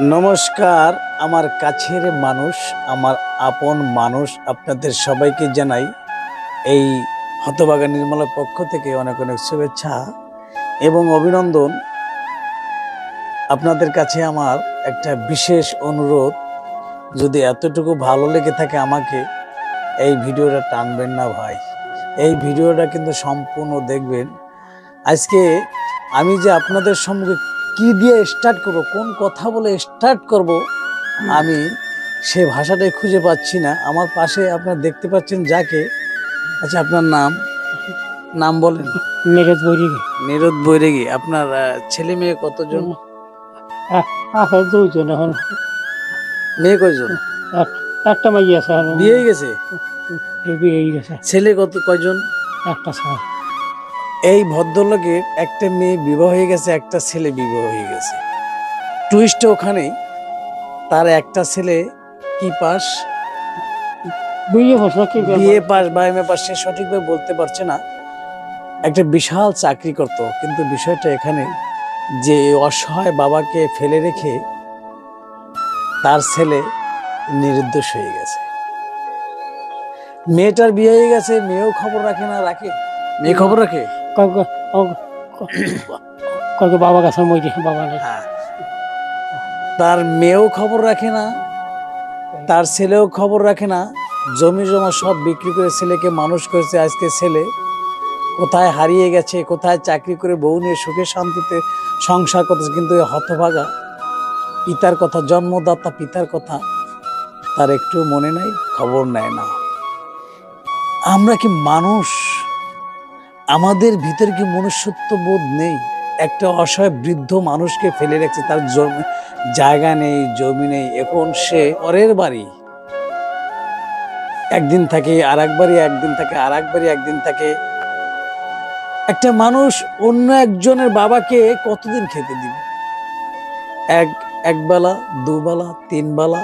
নমস্কার আমার কাছের মানুষ, আমার আপন মানুষ, আপনাদের সবাইকে জানাই এই হতভাগা নির্মলার পক্ষ থেকে অনেক অনেক শুভেচ্ছা এবং অভিনন্দন। আপনাদের কাছে আমার একটা বিশেষ অনুরোধ, যদি এতটুকু ভালো লেগে থাকে আমাকে, এই ভিডিওটা টানবেন না ভাই, এই ভিডিওটা কিন্তু সম্পূর্ণ দেখবেন। আজকে আমি যে আপনাদের সম্মুখে কি দিয়ে স্টার্ট করব, কোন কথা বলে স্টার্ট করব, আমি সে ভাষাটাই খুঁজে পাচ্ছি না। আমার পাশে আপনারা দেখতে পাচ্ছেন যাকে, আচ্ছা আপনার নাম বলেন। নিরোদ বৈরাগী। নিরোদ বৈরাগী। আপনার ছেলে মেয়ে কতজন? আছে দুইজন। এখন মেয়ে কয়জন? একটা মাই আছে। বিয়ে হয়ে গেছে? বিয়ে হয়ে গেছে। ছেলে কয়জন? একটা ছেলে। এই ভদ্রলোকের একটা মেয়ে বিবাহ হয়ে গেছে, একটা ছেলে বিবাহ হয়ে গেছে। টুইস্ট ওখানেই, তার একটা ছেলে কি পাস, বিএ পাস বা এমএ পাস, সে সঠিকভাবে বলতে পারছে না, একটা বিশাল চাকরি করত। কিন্তু বিষয়টা এখানে যে অসহায় বাবাকে ফেলে রেখে তার ছেলে নির্দোষ হয়ে গেছে। মেয়েটার বিয়ে হয়ে গেছে, মেয়েও খবর রাখে না। রাখে? মেয়ে খবর রাখে? বাবা কাছে বাবা নেই। তার মেয়েও খবর রাখে না, তার ছেলেও খবর রাখে না। জমি জমা সব বিক্রি করে ছেলেকে মানুষ করেছে। আজকে ছেলে কোথায় হারিয়ে গেছে, কোথায় চাকরি করে বউ নিয়ে সুখে শান্তিতে সংসার করতেছে। কিন্তু হতভাগা পিতার কথা, জন্মদাতা পিতার কথা তার একটু মনে নাই, খবর নেয় না। আমরা কি মানুষ? আমাদের ভিতরে কি মনুষ্যত্ব বোধ নেই? একটা অসহায় বৃদ্ধ মানুষকে ফেলে রেখেছে, তার জায়গা নেই, জমি নেই, এখন সে পরের বাড়ি, একদিন থাকে আর এক বাড়ি, একদিন থাকে আর এক বাড়ি, একদিন থাকে। একটা মানুষ অন্য একজনের বাবাকে কতদিন খেতে দিবে? এক বেলা, দুবেলা, তিন বেলা,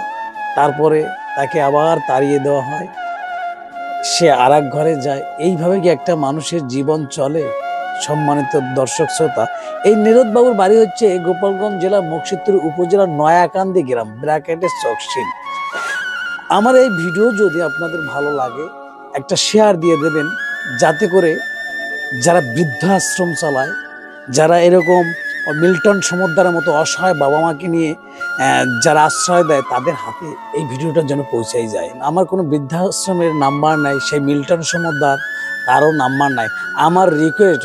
তারপরে তাকে আবার তাড়িয়ে দেওয়া হয়, সে আর এক ঘরে যায়। এইভাবে কি একটা মানুষের জীবন চলে? সম্মানিত দর্শক শ্রোতা, এই নিরোদ বাবুর বাড়ি হচ্ছে গোপালগঞ্জ জেলা মুকসিদপুর উপজেলার নয়াকান্দি গ্রাম, ব্র্যাকেটের চকশিন। আমার এই ভিডিও যদি আপনাদের ভালো লাগে, একটা শেয়ার দিয়ে দেবেন, যাতে করে যারা বৃদ্ধাশ্রম চালায়, যারা এরকম মিল্টন সমুদ্রের মতো অসহায় বাবা মাকে নিয়ে যারা আশ্রয় দেয়, তাদের হাতে এই ভিডিওটা যেন পৌঁছাই যায়। আমার কোনো বৃদ্ধাশ্রমের নাম্বার নাই, সেই মিল্টন সমুদ্র তারও নাম্বার নাই। আমার রিকোয়েস্ট,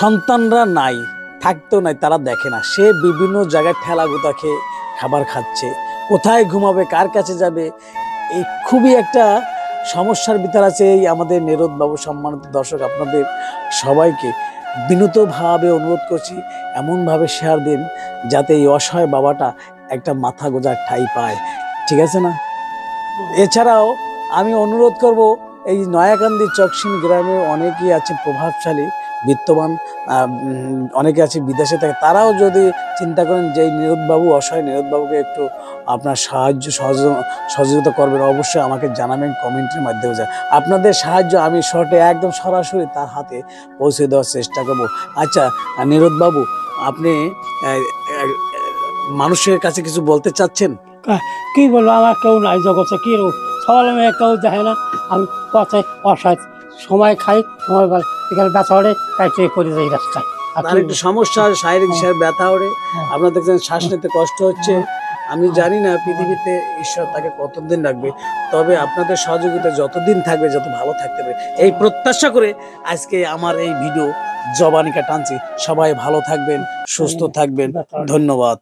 সন্তানরা নাই, থাকতেও নাই, তারা দেখে না, সে বিভিন্ন জায়গায় ঠেলা গুতা খেয়ে খাবার খাচ্ছে, কোথায় ঘুমাবে, কার কাছে যাবে, এই খুবই একটা সমস্যার ভিতর আছে এই আমাদের নিরোদ বাবু। সম্মানিত দর্শক, আপনাদের সবাইকে বিনীতভাবে অনুরোধ করছি, এমনভাবে শেয়ার দিন যাতে এই অসহায় বাবাটা একটা মাথা গোঁজার ঠাঁই পায়। ঠিক আছে না? এছাড়াও আমি অনুরোধ করব, এই নয়াকান্দি চকশিন গ্রামে অনেকেই আছে প্রভাবশালী, বিত্তবান, অনেকে আছে বিদেশে থাকে, তারাও যদি চিন্তা করেন যে এই নিরোদবাবু, অসহায় নিরোদবাবুকে একটু আপনার সহযোগিতা করবেন, অবশ্যই আমাকে জানাবেন কমেন্টের মাধ্যমে। আপনাদের সাহায্য আমি একদম সরাসরি তার হাতে পৌঁছে দেওয়ার চেষ্টা করব। আচ্ছা নিরোদবাবু, আপনি মানুষের কাছে কিছু বলতে চাচ্ছেন? কি বলবো, আমার কেউ নাই জগতে, কি সবাই মেয়ে কেউ দেখে না। আমি পথে অসহায়, সময় খাই, সময় এখানে ব্যথা হলে কাইতে পড়ে যাই রাস্তায়। আর একটু সমস্যা, শারীরিক ব্যথা ওঠে, আপনার দেখছেন শ্বাস নিতে কষ্ট হচ্ছে। আমি জানি না পৃথিবীতে ঈশ্বর তাকে কতদিন রাখবে, তবে আপনাদের সহযোগিতা যতদিন থাকবে, যত ভালো থাকতে হবে এই প্রত্যাশা করে আজকে আমার এই ভিডিও জবানিকা টানছি। সবাই ভালো থাকবেন, সুস্থ থাকবেন, ধন্যবাদ।